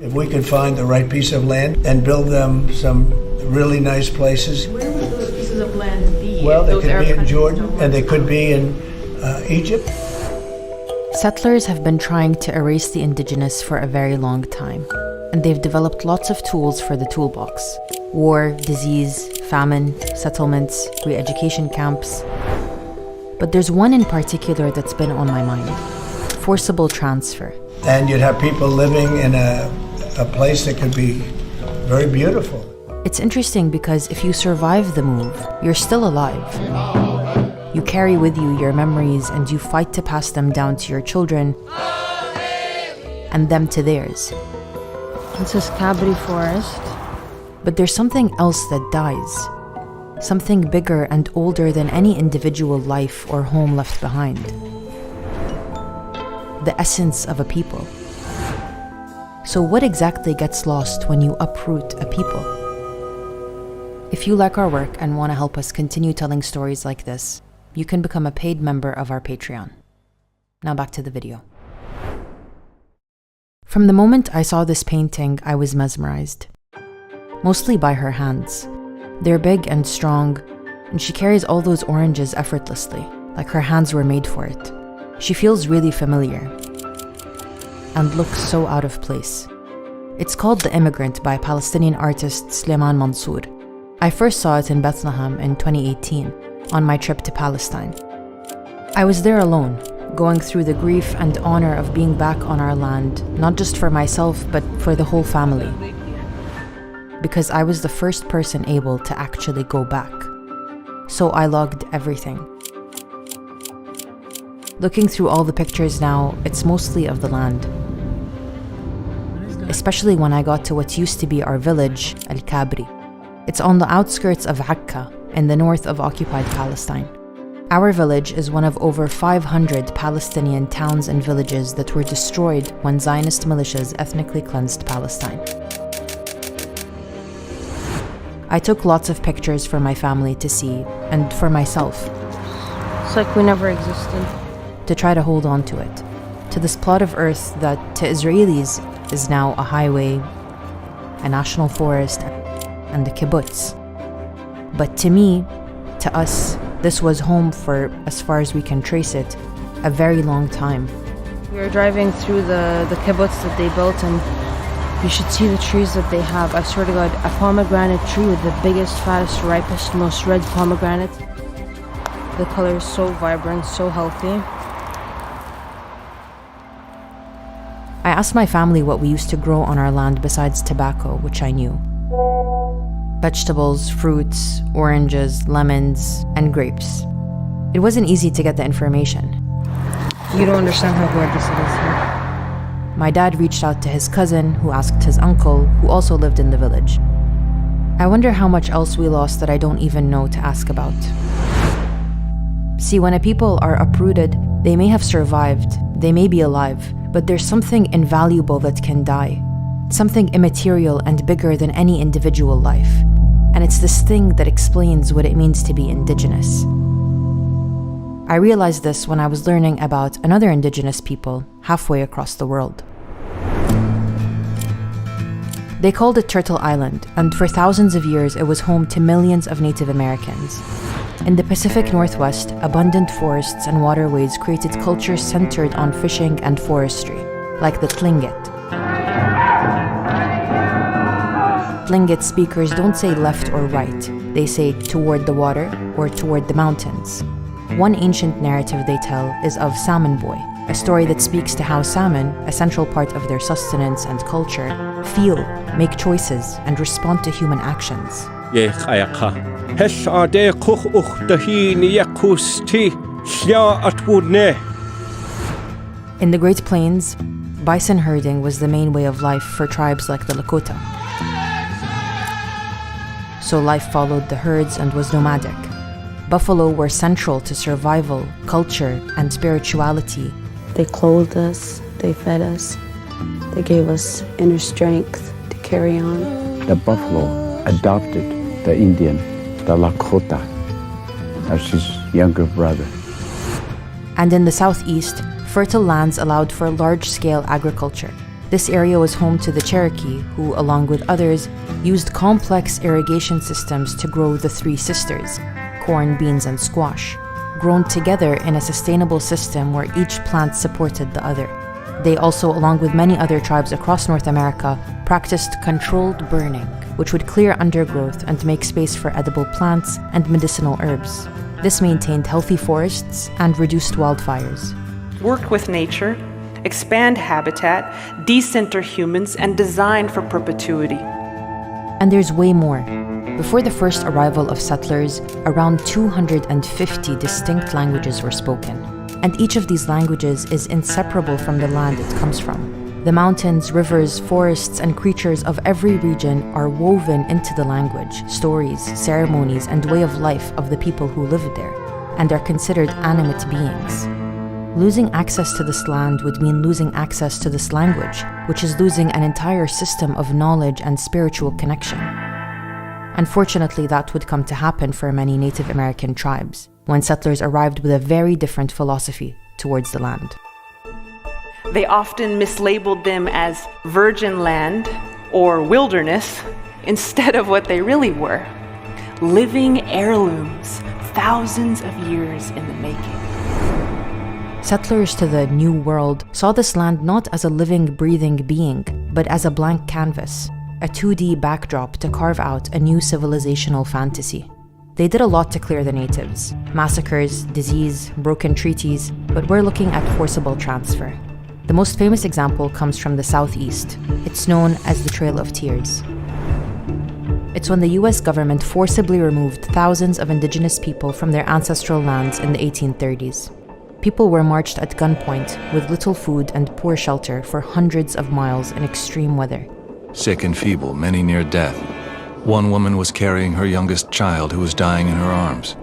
If we could find the right piece of land and build them some really nice places. Where would those pieces of land be? Well, they could be in Jordan and they could be in Egypt. Settlers have been trying to erase the indigenous for a very long time, and they've developed lots of tools for the toolbox. War, disease, famine, settlements, re-education camps. But there's one in particular that's been on my mind: forcible transfer. And you'd have people living in a place that could be very beautiful. It's interesting because if you survive the move, you're still alive. You carry with you your memories and you fight to pass them down to your children and them to theirs. This is Cabri Forest. But there's something else that dies. Something bigger and older than any individual life or home left behind. The essence of a people. So what exactly gets lost when you uproot a people? If you like our work and want to help us continue telling stories like this, you can become a paid member of our Patreon. Now back to the video. From the moment I saw this painting, I was mesmerized. Mostly by her hands. They're big and strong, and she carries all those oranges effortlessly, like her hands were made for it. She feels really familiar and looks so out of place. It's called The Immigrant by Palestinian artist Sleiman Mansour. I first saw it in Bethlehem in 2018 on my trip to Palestine. I was there alone, going through the grief and honor of being back on our land, not just for myself, but for the whole family. Because I was the first person able to actually go back. So I logged everything. Looking through all the pictures now, it's mostly of the land. Especially when I got to what used to be our village, Al-Kabri. It's on the outskirts of Akka, in the north of occupied Palestine. Our village is one of over 500 Palestinian towns and villages that were destroyed when Zionist militias ethnically cleansed Palestine. I took lots of pictures for my family to see, and for myself. It's like we never existed. To try to hold on to it. To this plot of earth that, to Israelis, is now a highway, a national forest, and a kibbutz. But to me, to us, this was home for, as far as we can trace it, a very long time. We were driving through the kibbutz that they built, and you should see the trees that they have. I swear to God, a pomegranate tree with the biggest, fattest, ripest, most red pomegranate. The color is so vibrant, so healthy. I asked my family what we used to grow on our land besides tobacco, which I knew. Vegetables, fruits, oranges, lemons, and grapes. It wasn't easy to get the information. You don't understand how gorgeous it is here. My dad reached out to his cousin, who asked his uncle, who also lived in the village. I wonder how much else we lost that I don't even know to ask about. See, when a people are uprooted, they may have survived, they may be alive, but there's something invaluable that can die. Something immaterial and bigger than any individual life. And it's this thing that explains what it means to be indigenous. I realized this when I was learning about another indigenous people halfway across the world. They called it Turtle Island, and for thousands of years it was home to millions of Native Americans. In the Pacific Northwest, abundant forests and waterways created cultures centered on fishing and forestry, like the Tlingit. Tlingit speakers don't say left or right, they say toward the water or toward the mountains. One ancient narrative they tell is of Salmon Boy, a story that speaks to how salmon, a central part of their sustenance and culture, feel, make choices, and respond to human actions. In the Great Plains, bison herding was the main way of life for tribes like the Lakota. So life followed the herds and was nomadic. Buffalo were central to survival, culture, and spirituality. They clothed us, they fed us, they gave us inner strength to carry on. The buffalo adopted the Indian, the Lakota, as his younger brother. And in the southeast, fertile lands allowed for large-scale agriculture. This area was home to the Cherokee, who, along with others, used complex irrigation systems to grow the three sisters, corn, beans, and squash, grown together in a sustainable system where each plant supported the other. They also, along with many other tribes across North America, practiced controlled burning, which would clear undergrowth and make space for edible plants and medicinal herbs. This maintained healthy forests and reduced wildfires. Work with nature, expand habitat, decenter humans, and design for perpetuity. And there's way more. Before the first arrival of settlers, around 250 distinct languages were spoken. And each of these languages is inseparable from the land it comes from. The mountains, rivers, forests, and creatures of every region are woven into the language, stories, ceremonies, and way of life of the people who live there, and are considered animate beings. Losing access to this land would mean losing access to this language, which is losing an entire system of knowledge and spiritual connection. Unfortunately, that would come to happen for many Native American tribes, when settlers arrived with a very different philosophy towards the land. They often mislabeled them as virgin land or wilderness instead of what they really were, living heirlooms, thousands of years in the making. Settlers to the New World saw this land not as a living, breathing being, but as a blank canvas, a 2D backdrop to carve out a new civilizational fantasy. They did a lot to clear the natives: massacres, disease, broken treaties, but we're looking at forcible transfer. The most famous example comes from the Southeast. It's known as the Trail of Tears. It's when the US government forcibly removed thousands of indigenous people from their ancestral lands in the 1830s. People were marched at gunpoint with little food and poor shelter for hundreds of miles in extreme weather. Sick and feeble, many near death. One woman was carrying her youngest child who was dying in her arms.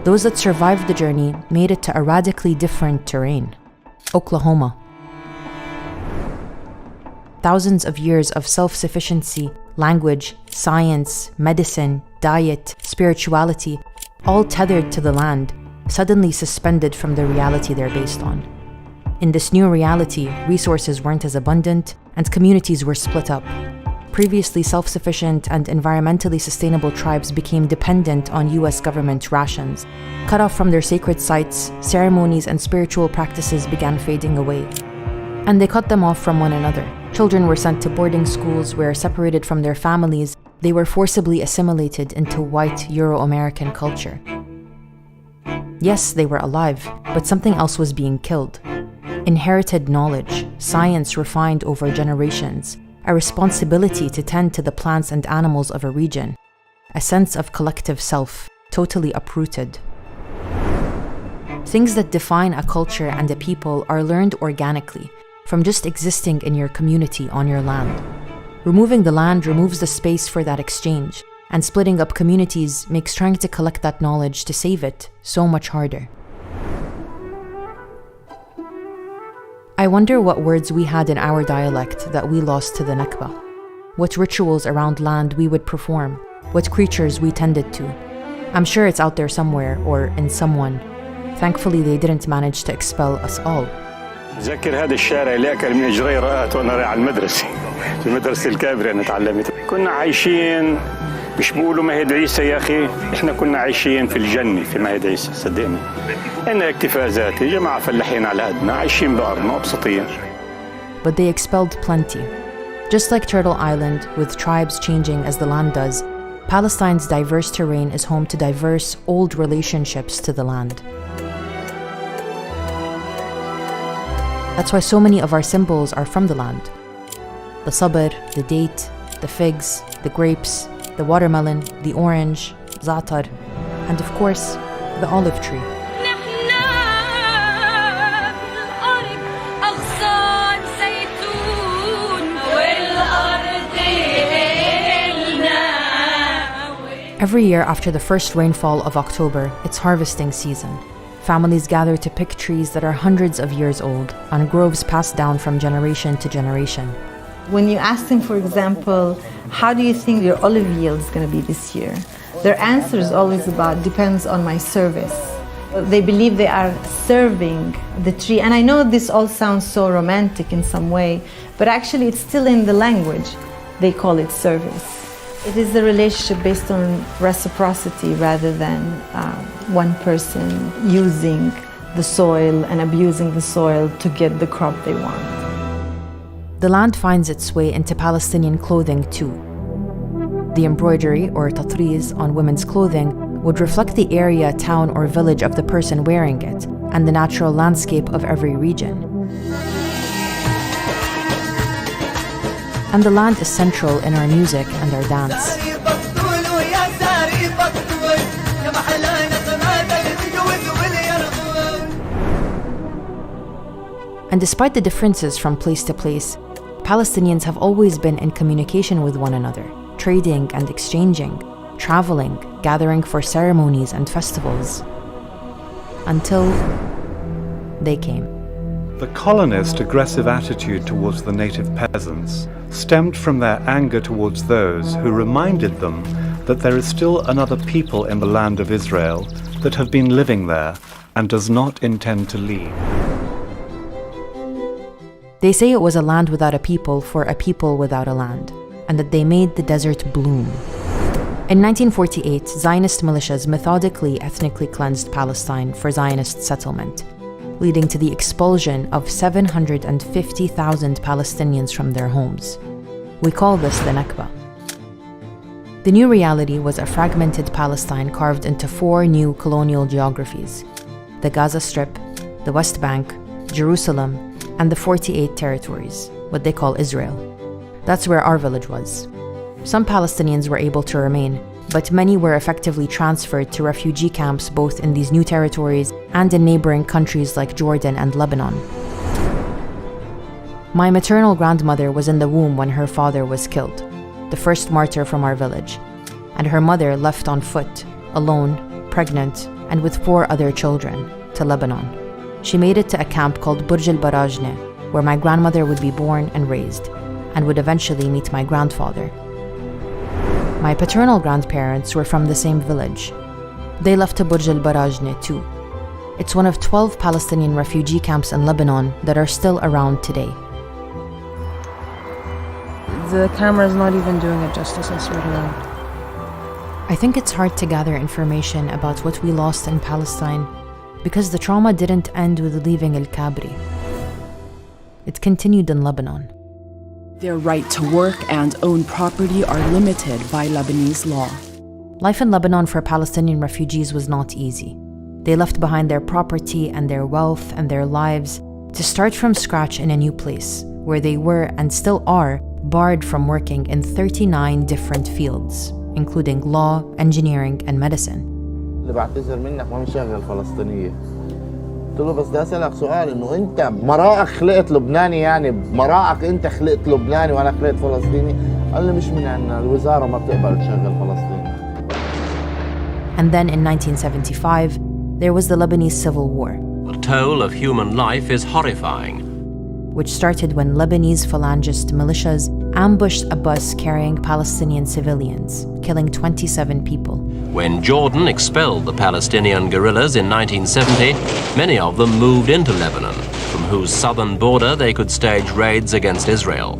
Those that survived the journey made it to a radically different terrain: Oklahoma. Thousands of years of self-sufficiency, language, science, medicine, diet, spirituality, all tethered to the land, suddenly suspended from the reality they're based on. In this new reality, resources weren't as abundant, and communities were split up. Previously self-sufficient and environmentally sustainable tribes became dependent on US government rations. Cut off from their sacred sites, ceremonies and spiritual practices began fading away. And they cut them off from one another. Children were sent to boarding schools where, separated from their families, they were forcibly assimilated into white Euro-American culture. Yes, they were alive, but something else was being killed. Inherited knowledge, science refined over generations, a responsibility to tend to the plants and animals of a region, a sense of collective self, totally uprooted. Things that define a culture and a people are learned organically, from just existing in your community on your land. Removing the land removes the space for that exchange, and splitting up communities makes trying to collect that knowledge to save it so much harder. I wonder what words we had in our dialect that we lost to the Nakba, what rituals around land we would perform, what creatures we tended to. I'm sure it's out there somewhere or in someone. Thankfully, they didn't manage to expel us all. أتذكر هذا الشارع اللي أكل من إجري رأت وأنا رايح على المدرسة في مدرسة الكابري أنا تعلمت كنا عايشين مش بيقولوا مهد عيسى يا أخي إحنا كنا عايشين في الجنة في مهد عيسى صدقني إن اكتفاء ذاتي جماعة فلاحين على قدنا عايشين بأرضنا مبسوطين. But they expelled plenty. Just like Turtle Island, with tribes changing as the land does, Palestine's diverse terrain is home to diverse, old relationships to the land. That's why so many of our symbols are from the land. The sabr, the date, the figs, the grapes, the watermelon, the orange, za'atar, and of course, the olive tree. Every year after the first rainfall of October, it's harvesting season. Families gather to pick trees that are hundreds of years old on groves passed down from generation to generation. When you ask them, for example, how do you think your olive yield is going to be this year? Their answer is always about, depends on my service. They believe they are serving the tree. And I know this all sounds so romantic in some way, but actually it's still in the language. They call it service. It is a relationship based on reciprocity rather than one person using the soil and abusing the soil to get the crop they want. The land finds its way into Palestinian clothing too. The embroidery, or tatriz, on women's clothing would reflect the area, town, or village of the person wearing it, and the natural landscape of every region. And the land is central in our music and our dance. And despite the differences from place to place, Palestinians have always been in communication with one another, trading and exchanging, traveling, gathering for ceremonies and festivals. Until they came. The colonists' aggressive attitude towards the native peasants stemmed from their anger towards those who reminded them that there is still another people in the land of Israel that have been living there and does not intend to leave. They say it was a land without a people for a people without a land, and that they made the desert bloom. In 1948, Zionist militias methodically ethnically cleansed Palestine for Zionist settlement, leading to the expulsion of 750,000 Palestinians from their homes. We call this the Nakba. The new reality was a fragmented Palestine carved into 4 new colonial geographies: the Gaza Strip, the West Bank, Jerusalem, and the 48 territories, what they call Israel. That's where our village was. Some Palestinians were able to remain, but many were effectively transferred to refugee camps both in these new territories and in neighboring countries like Jordan and Lebanon. My maternal grandmother was in the womb when her father was killed, the first martyr from our village, and her mother left on foot, alone, pregnant, and with 4 other children, to Lebanon. She made it to a camp called Burj al-Barajne, where my grandmother would be born and raised, and would eventually meet my grandfather. My paternal grandparents were from the same village. They left to Burj al-Barajne too. It's one of 12 Palestinian refugee camps in Lebanon that are still around today. The camera's not even doing it justice, I swear to God. I think it's hard to gather information about what we lost in Palestine because the trauma didn't end with leaving El Kabri. It continued in Lebanon. Their right to work and own property are limited by Lebanese law. Life in Lebanon for Palestinian refugees was not easy. They left behind their property and their wealth and their lives to start from scratch in a new place, where they were and still are barred from working in 39 different fields, including law, engineering, and medicine. اللي بعتذر منك ما مشغل فلسطينية. قلت له بس بدي أسألك سؤال إنه أنت مراءك خلقت لبناني يعني مراءك أنت خلقت لبناني وأنا خلقت فلسطيني؟ قال لي مش من عنا الوزارة ما بتقبل تشغل فلسطيني. And then in 1975, there was the Lebanese Civil War. The toll of human life is horrifying, which started when Lebanese Falangist militias ambushed a bus carrying Palestinian civilians, killing 27 people. When Jordan expelled the Palestinian guerrillas in 1970, many of them moved into Lebanon, from whose southern border they could stage raids against Israel.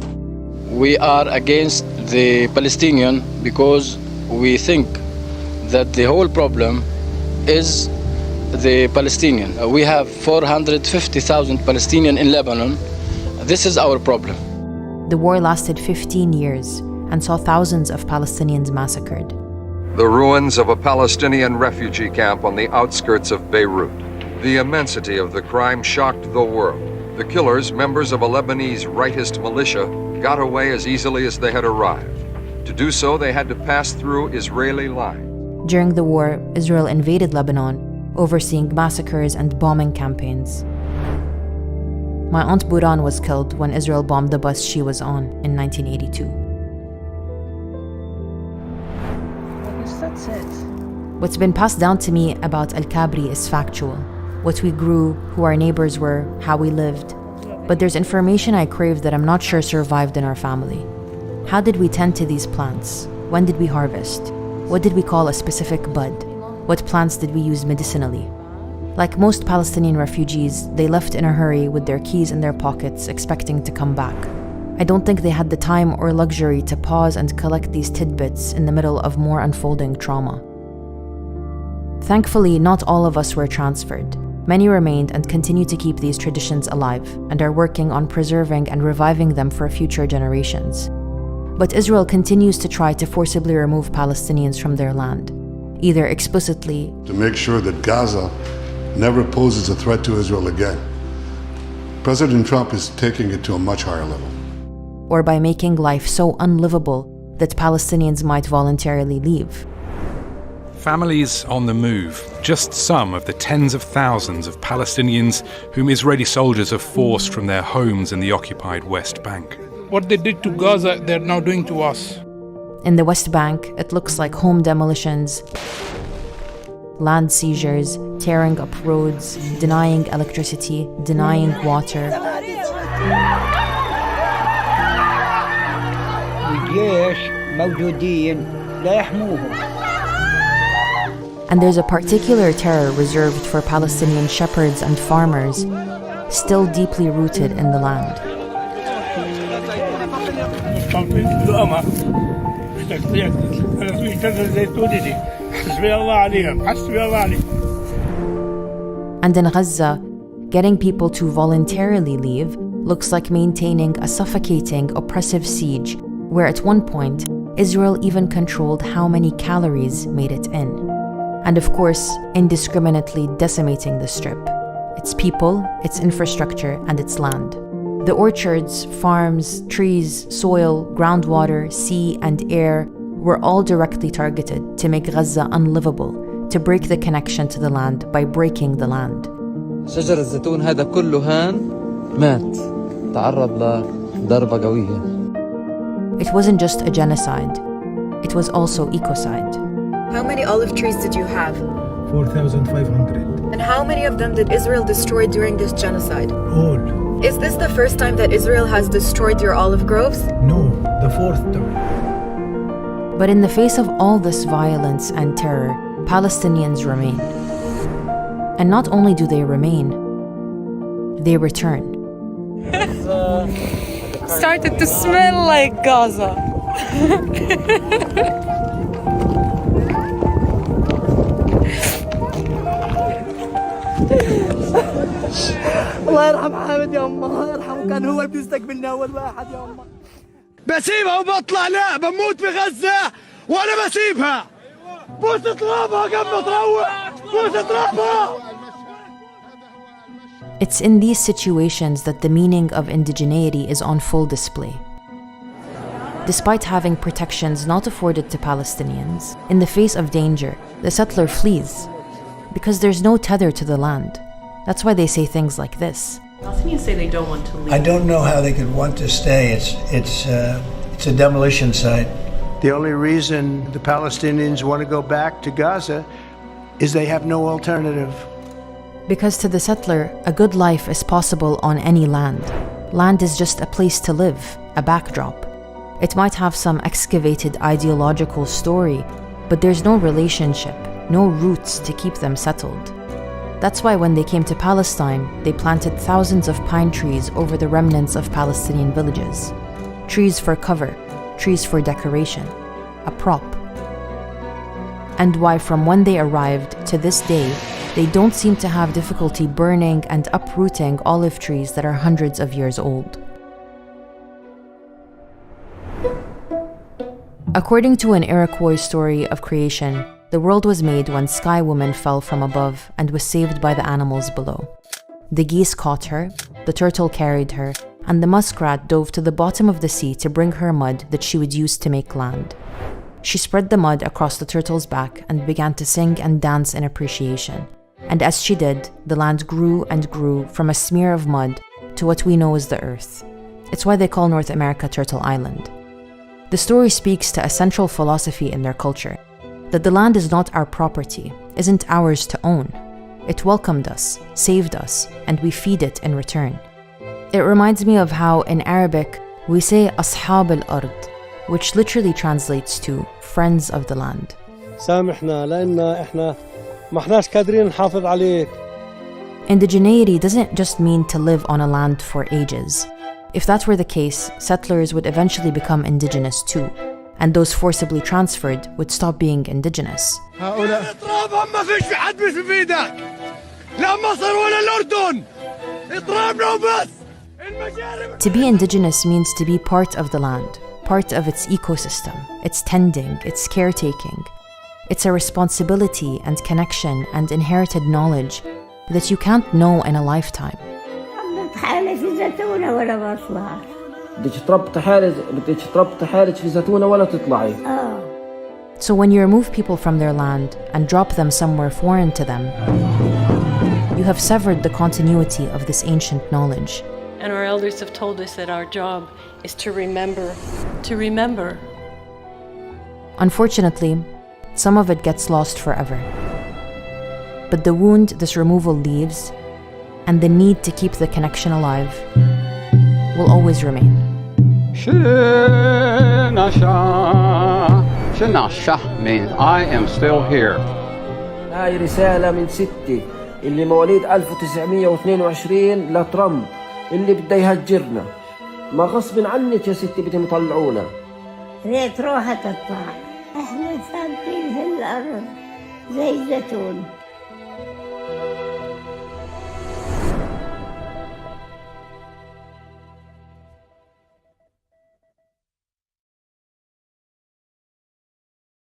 We are against the Palestinian because we think that the whole problem is the Palestinian. We have 450,000 Palestinians in Lebanon. This is our problem. The war lasted 15 years and saw thousands of Palestinians massacred. The ruins of a Palestinian refugee camp on the outskirts of Beirut. The immensity of the crime shocked the world. The killers, members of a Lebanese rightist militia, got away as easily as they had arrived. To do so, they had to pass through Israeli lines. During the war, Israel invaded Lebanon, overseeing massacres and bombing campaigns. My aunt Buran was killed when Israel bombed the bus she was on in 1982. I guess that's it. What's been passed down to me about Al Kabri is factual. What we grew, who our neighbors were, how we lived. But there's information I crave that I'm not sure survived in our family. How did we tend to these plants? When did we harvest? What did we call a specific bud? What plants did we use medicinally? Like most Palestinian refugees, they left in a hurry with their keys in their pockets, expecting to come back. I don't think they had the time or luxury to pause and collect these tidbits in the middle of more unfolding trauma. Thankfully, not all of us were transferred. Many remained and continue to keep these traditions alive and are working on preserving and reviving them for future generations. But Israel continues to try to forcibly remove Palestinians from their land, either explicitly to make sure that Gaza never poses a threat to Israel again. President Trump is taking it to a much higher level. or by making life so unlivable that Palestinians might voluntarily leave. Families on the move, just some of the tens of thousands of Palestinians whom Israeli soldiers have forced from their homes in the occupied West Bank. What they did to Gaza, they're now doing to us. In the West Bank, it looks like home demolitions, land seizures, tearing up roads, denying electricity, denying water. And there's a particular terror reserved for Palestinian shepherds and farmers, still deeply rooted in the land. And in Gaza, getting people to voluntarily leave looks like maintaining a suffocating, oppressive siege, where at one point, Israel even controlled how many calories made it in. And of course, indiscriminately decimating the strip, its people, its infrastructure, and its land. The orchards, farms, trees, soil, groundwater, sea, and air were all directly targeted to make Gaza unlivable, to break the connection to the land by breaking the land. شجر الزيتون هذا كله هان مات تعرض لضربة قوية. It wasn't just a genocide, it was also ecocide. How many olive trees did you have? 4,500. And how many of them did Israel destroy during this genocide? All. Is this the first time that Israel has destroyed your olive groves? No, the fourth time. But in the face of all this violence and terror, Palestinians remain. And not only do they remain, they return. Started to smell like Gaza. الله يرحم حامد يا أمه، الله يرحمه، كان هو بيستقبلنا أول واحد يا أمه. بسيبها وبطلع، لا بموت في غزة وأنا بسيبها. بوس ترابها قبل ما تروح، بوس ترابها. It's in these situations that the meaning of indigeneity is on full display. Despite having protections not afforded to Palestinians, in the face of danger, the settler flees because there's no tether to the land. That's why they say things like this. Palestinians say they don't want to leave. I don't know how they could want to stay. It's a demolition site. The only reason the Palestinians want to go back to Gaza is they have no alternative. Because to the settler, a good life is possible on any land. Land is just a place to live, a backdrop. It might have some excavated ideological story, but there's no relationship, no roots to keep them settled. That's why when they came to Palestine, they planted thousands of pine trees over the remnants of Palestinian villages. Trees for cover, trees for decoration, a prop. And why from when they arrived to this day, they don't seem to have difficulty burning and uprooting olive trees that are hundreds of years old. According to an Iroquois story of creation, the world was made when Sky Woman fell from above and was saved by the animals below. The geese caught her, the turtle carried her, and the muskrat dove to the bottom of the sea to bring her mud that she would use to make land. She spread the mud across the turtle's back and began to sing and dance in appreciation. And as she did, the land grew and grew from a smear of mud to what we know as the earth. It's why they call North America Turtle Island. The story speaks to a central philosophy in their culture, that the land is not our property, isn't ours to own. It welcomed us, saved us, and we feed it in return. It reminds me of how in Arabic we say أصحاب الأرض, which literally translates to friends of the land. سامحنا لأن إحنا ما إحناش قادرين نحافظ عليك Indigeneity doesn't just mean to live on a land for ages. If that were the case, settlers would eventually become indigenous too, and those forcibly transferred would stop being indigenous. To be indigenous means to be part of the land, part of its ecosystem, its tending, its caretaking. It's a responsibility and connection and inherited knowledge that you can't know in a lifetime. So when you remove people from their land and drop them somewhere foreign to them, you have severed the continuity of this ancient knowledge. And our elders have told us that our job is to remember, to remember. Unfortunately, some of it gets lost forever. But the wound this removal leaves, and the need to keep the connection alive, will always remain. Shinasha means I am still here. هاي رسالة من ستي اللي مواليد 1922 لترامب اللي بده يهجرنا. ما غصب عنك يا ستي بدهم يطلعونا. ريت روحها تطلع. احنا ثابتين في الأرض زي الزيتون.